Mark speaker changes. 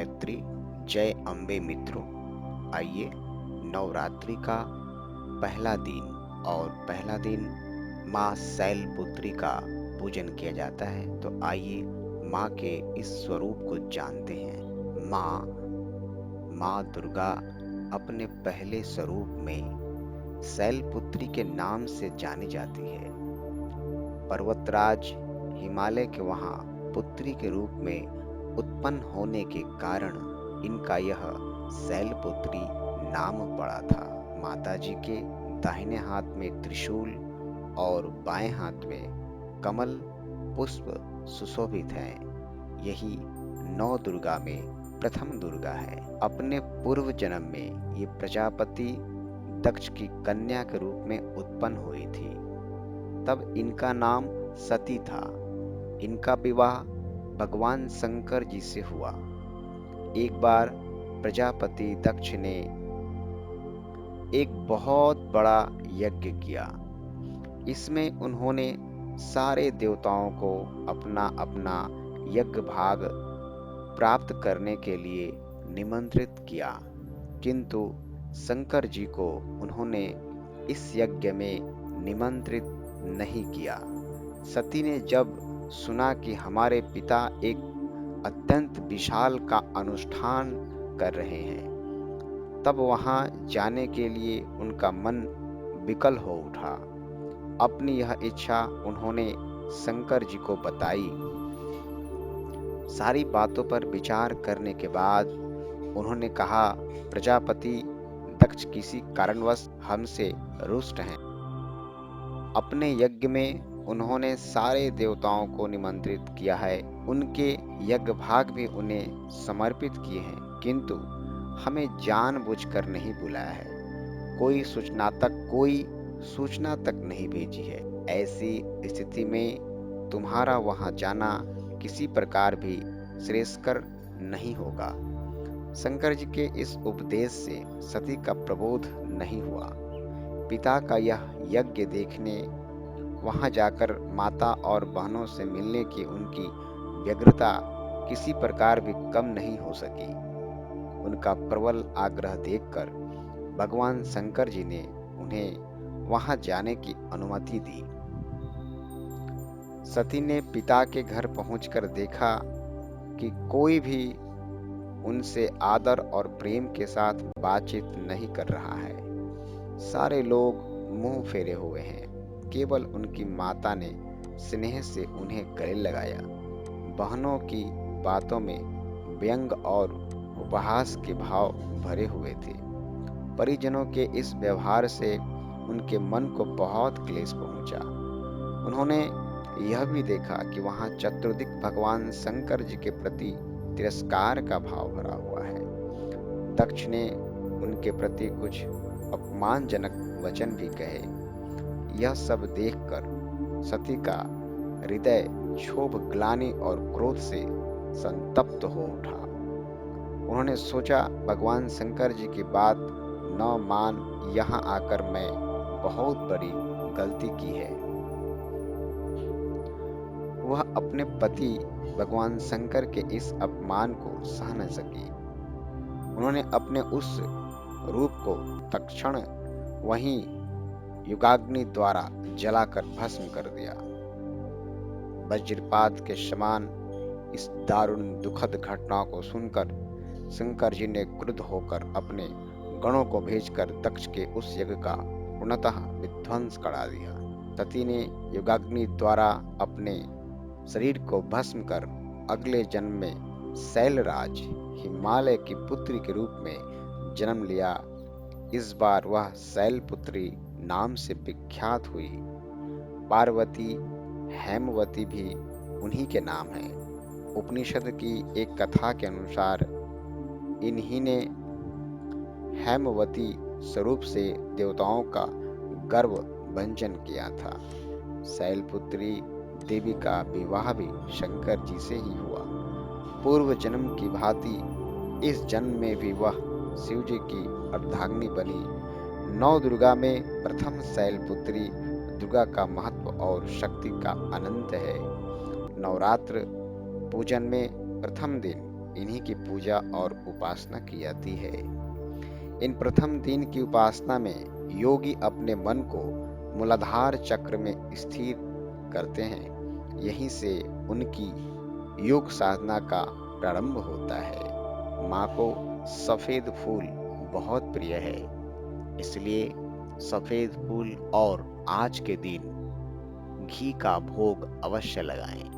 Speaker 1: गायत्री। जय अम्बे मित्रों। आइए, नवरात्रि का पहला दिन और पहला दिन माँ शैलपुत्री का पूजन किया जाता है। तो आइए माँ के इस स्वरूप को जानते हैं। माँ दुर्गा अपने पहले स्वरूप में शैलपुत्री के नाम से जानी जाती है। पर्वतराज हिमालय के वहां पुत्री के रूप में उत्पन्न होने के कारण इनका यह शैलपुत्री नाम पड़ा था। माताजी के दाहिने हाथ में त्रिशूल और बाएं हाथ में कमल पुष्प सुशोभित हैं। यही नौ दुर्गा में प्रथम दुर्गा है। अपने पूर्व जन्म में ये प्रजापति दक्ष की कन्या के रूप में उत्पन्न हुई थी। तब इनका नाम सती था। इनका विवाह भगवान शंकर जी से हुआ। एक बार प्रजापति दक्ष ने एक बहुत बड़ा यज्ञ किया। इसमें उन्होंने सारे देवताओं को अपना अपना यज्ञ भाग प्राप्त करने के लिए निमंत्रित किया, किंतु शंकर जी को उन्होंने इस यज्ञ में निमंत्रित नहीं किया। सती ने जब सुना कि हमारे पिता एक अत्यंत विशाल का अनुष्ठान कर रहे हैं, तब वहां जाने के लिए उनका मन विकल हो उठा। अपनी यह इच्छा उन्होंने शंकर जी को बताई। सारी बातों पर विचार करने के बाद उन्होंने कहा, प्रजापति दक्ष किसी कारणवश हमसे रुष्ट हैं। अपने यज्ञ में उन्होंने सारे देवताओं को निमंत्रित किया है, उनके यज्ञ भाग भी उन्हें समर्पित किए हैं, किंतु हमें जानबूझकर नहीं बुलाया है। कोई सूचना तक नहीं भेजी है। ऐसी स्थिति में तुम्हारा वहां जाना किसी प्रकार भी श्रेयस्कर नहीं होगा। शंकर जी के इस उपदेश से सती का प्रबोध नहीं हुआ। पिता का यह यज्ञ देखने वहां जाकर माता और बहनों से मिलने की उनकी व्यग्रता किसी प्रकार भी कम नहीं हो सकी। उनका प्रबल आग्रह देखकर भगवान शंकर जी ने उन्हें वहां जाने की अनुमति दी। सती ने पिता के घर पहुंचकर देखा कि कोई भी उनसे आदर और प्रेम के साथ बातचीत नहीं कर रहा है। सारे लोग मुंह फेरे हुए हैं। केवल उनकी माता ने स्नेह से उन्हें गले लगाया। बहनों की बातों में व्यंग और उपहास के भाव भरे हुए थे। परिजनों के इस व्यवहार से उनके मन को बहुत क्लेश पहुंचा। उन्होंने यह भी देखा कि वहां चतुर्दिक भगवान शंकर जी के प्रति तिरस्कार का भाव भरा हुआ है। दक्ष ने उनके प्रति कुछ अपमानजनक वचन भी कहे। यह सब देखकर सती का हृदय क्षोभ, ग्लानि और क्रोध से संतप्त हो उठा। उन्होंने सोचा, भगवान शंकर जी की बात न मान यहाँ आकर मैं बहुत बड़ी गलती की है। वह अपने पति भगवान शंकर के इस अपमान को सह न सकी। उन्होंने अपने उस रूप को तत्क्षण वहीं युगाग्नि द्वारा जलाकर भस्म कर दिया। वज्रपात के समान इस दारुण दुखद घटना को सुनकर शंकर जी ने क्रुद्ध होकर अपने गणों को भेजकर दक्ष के उस यज्ञ का पूर्णतः विध्वंस करा दिया। सती ने युगाग्नि द्वारा अपने शरीर को भस्म कर अगले जन्म में शैलराज हिमालय की पुत्री के रूप में जन्म लिया। इस बार वह शैलपुत्री नाम से विख्यात हुई। पार्वती, हेमवती भी उन्हीं के नाम हैं। उपनिषद की एक कथा के अनुसार इन्हीं ने हेमवती स्वरूप से देवताओं का गर्व भंजन किया था। शैलपुत्री देवी का विवाह भी शंकर जी से ही हुआ। पूर्व जन्म की भांति इस जन्म में भी वह शिव जी की अर्धांगिनी बनी। नौ दुर्गा में प्रथम शैलपुत्री दुर्गा का महत्व और शक्ति का अनंत है। नवरात्र पूजन में प्रथम दिन इन्हीं की पूजा और उपासना की जाती है। इन प्रथम दिन की उपासना में योगी अपने मन को मूलाधार चक्र में स्थिर करते हैं। यहीं से उनकी योग साधना का प्रारंभ होता है। माँ को सफेद फूल बहुत प्रिय है, इसलिए सफेद फूल और आज के दिन घी का भोग अवश्य लगाएं।